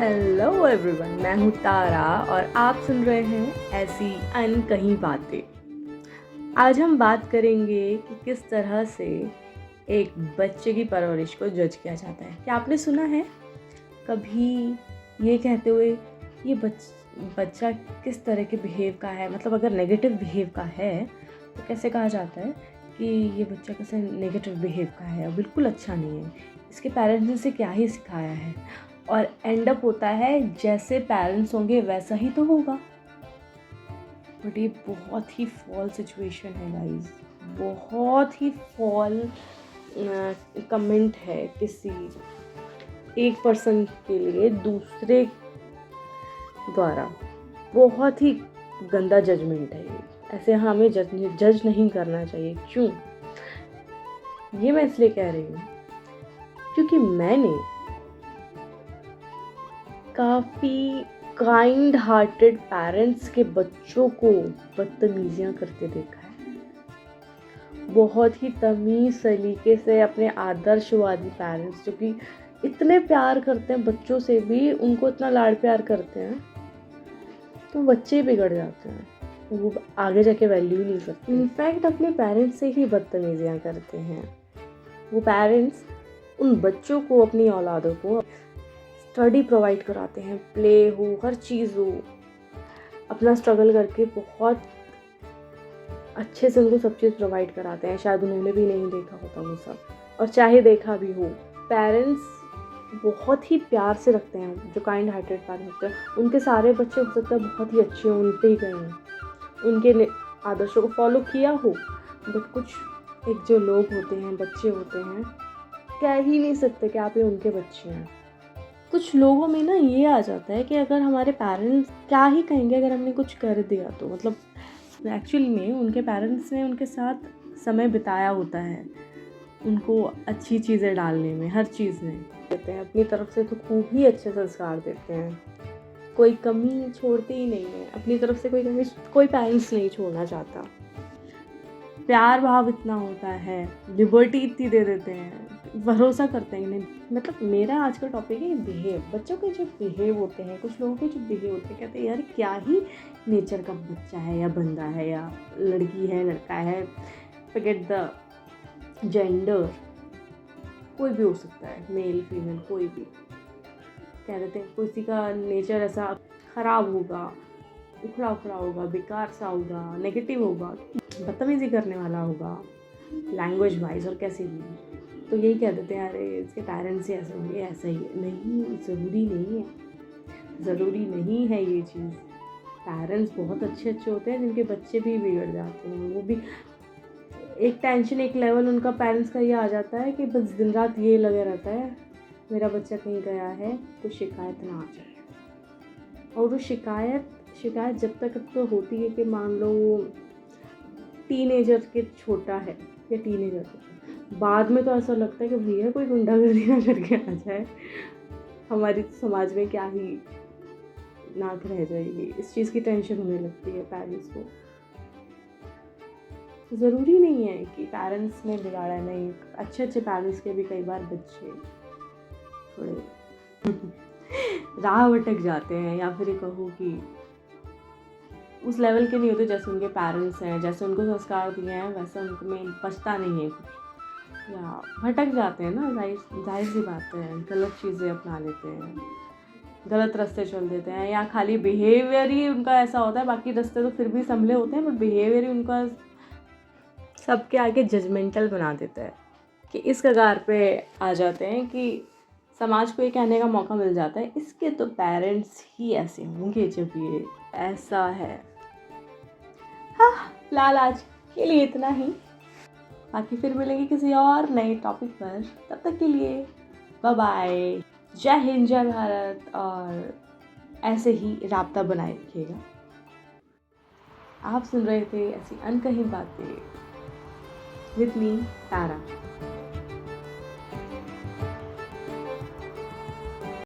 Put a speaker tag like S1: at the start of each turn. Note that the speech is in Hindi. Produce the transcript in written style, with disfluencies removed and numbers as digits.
S1: हेलो एवरीवन, मैं हूँ तारा और आप सुन रहे हैं ऐसी अनकही बातें। आज हम बात करेंगे कि किस तरह से एक बच्चे की परवरिश को जज किया जाता है। क्या आपने सुना है कभी ये कहते हुए ये बच्चा किस तरह के बिहेव का है, मतलब अगर नेगेटिव बिहेव का है तो कैसे कहा जाता है कि ये बच्चा कैसे नेगेटिव बिहेव का है और बिल्कुल अच्छा नहीं है, इसके पेरेंट्स ने इसे क्या ही सिखाया है। और एंड अप होता है जैसे पेरेंट्स होंगे वैसा ही तो होगा। बट ये बहुत ही फॉल सिचुएशन है गाइस, बहुत ही फॉल कमेंट है किसी एक पर्सन के लिए दूसरे द्वारा। बहुत ही गंदा जजमेंट है ये। ऐसे हमें जज नहीं करना चाहिए। क्यों ये मैं इसलिए कह रही हूँ क्योंकि मैंने काफ़ी काइंड हार्टेड पेरेंट्स के बच्चों को बदतमीजियाँ करते देखा है। बहुत ही तमीज़ सलीके से अपने आदर्शवादी पेरेंट्स जो कि इतने प्यार करते हैं बच्चों से भी, उनको इतना लाड़ प्यार करते हैं तो बच्चे बिगड़ जाते हैं, वो आगे जाके वैल्यू ही नहीं करते। इनफैक्ट अपने पेरेंट्स से ही बदतमीजियाँ करते हैं। वो पेरेंट्स उन बच्चों को, अपनी औलादों को स्टडी प्रोवाइड कराते हैं, प्ले हो, हर चीज़ हो, अपना स्ट्रगल करके बहुत अच्छे से उनको सब चीज़ प्रोवाइड कराते हैं। शायद उन्होंने भी नहीं देखा होता वो सब, और चाहे देखा भी हो, पेरेंट्स बहुत ही प्यार से रखते हैं। जो काइंड हार्टेड पेरेंट्स होते हैं उनके सारे बच्चे हो सकता है बहुत ही अच्छे हों, उन पे ही गए हों, उनके आदर्शों को फॉलो किया हो। बट कुछ एक जो लोग होते हैं, बच्चे होते हैं, कह ही नहीं सकते कि आप ये उनके बच्चे हैं। कुछ लोगों में ना ये आ जाता है कि अगर हमारे पेरेंट्स क्या ही कहेंगे अगर हमने कुछ कर दिया तो, मतलब एक्चुअली में उनके पेरेंट्स ने उनके साथ समय बिताया होता है, उनको अच्छी चीज़ें डालने में, हर चीज़ में देते हैं अपनी तरफ से, तो खूब ही अच्छे संस्कार देते हैं। कोई कमी छोड़ते ही नहीं है अपनी तरफ से, कोई कमी कोई पेरेंट्स नहीं छोड़ना चाहता। प्यार भाव इतना होता है, लिबर्टी इतनी दे देते हैं, भरोसा करते हैं इन्हें। मतलब मेरा आज का टॉपिक है बिहेव। बच्चों के जो बिहेव होते हैं, कुछ लोगों के जो बिहेव होते हैं, कहते हैं यार क्या ही नेचर का बच्चा है, या बंदा है, या लड़की है, लड़का है, फॉरगेट द जेंडर, कोई भी हो सकता है, मेल फीमेल कोई भी। कह देते हैं किसी का नेचर ऐसा ख़राब होगा, उखड़ा उखड़ा होगा, बेकार सा होगा, नेगेटिव होगा, बदतमीजी करने वाला होगा, लैंग्वेज वाइज और कैसे भी। तो यही कह देते हैं अरे इसके पेरेंट्स ही ऐसे होंगे, ऐसा ही है। नहीं, ज़रूरी नहीं है, ज़रूरी नहीं है ये चीज़। पेरेंट्स बहुत अच्छे होते हैं जिनके बच्चे भी बिगड़ जाते हैं। वो भी एक टेंशन, एक लेवल उनका पेरेंट्स का ये आ जाता है कि बस दिन रात ये लगे रहता है मेरा बच्चा कहीं गया है तो शिकायत ना आ जाए। और वो शिकायत जब तक तो होती है कि मान लो वो टीनेजर के छोटा है या टीनेजर है, बाद में तो ऐसा लगता है कि भैया कोई गुंडागर्दी ना करके आ जाए, हमारी समाज में क्या ही नाक रह जाएगी। इस चीज़ की टेंशन होने लगती है पेरेंट्स को। ज़रूरी नहीं है कि पेरेंट्स ने बिगाड़ा, नहीं, अच्छे पेरेंट्स के भी कई बार बच्चे थोड़े राह भटक जाते हैं, या फिर कहो कि उस लेवल के नहीं होते जैसे उनके पेरेंट्स हैं, जैसे उनको संस्कार दिए हैं वैसा उनको में बचता नहीं है कुछ, या भटक जाते हैं ना। जाहिर सी बात है, गलत चीज़ें अपना लेते हैं, गलत रास्ते चल देते हैं, या खाली बिहेवियर ही उनका ऐसा होता है, बाकी रास्ते तो फिर भी संभले होते हैं, बट बिहेवियर ही उनका सबके आगे जजमेंटल बना देता है कि इस कगार पे आ जाते हैं कि समाज को ये कहने का मौका मिल जाता है इसके तो पेरेंट्स ही ऐसे होंगे जब ये ऐसा है। हाँ, फिलहाल आज के लिए इतना ही, बाकी फिर मिलेंगे किसी और नए टॉपिक पर। तब तक के लिए बाय बाय, जय हिंद, जय भारत, और ऐसे ही राब्ता बनाए रखिएगा। आप सुन रहे थे ऐसी अनकही बातें विद मी तारा।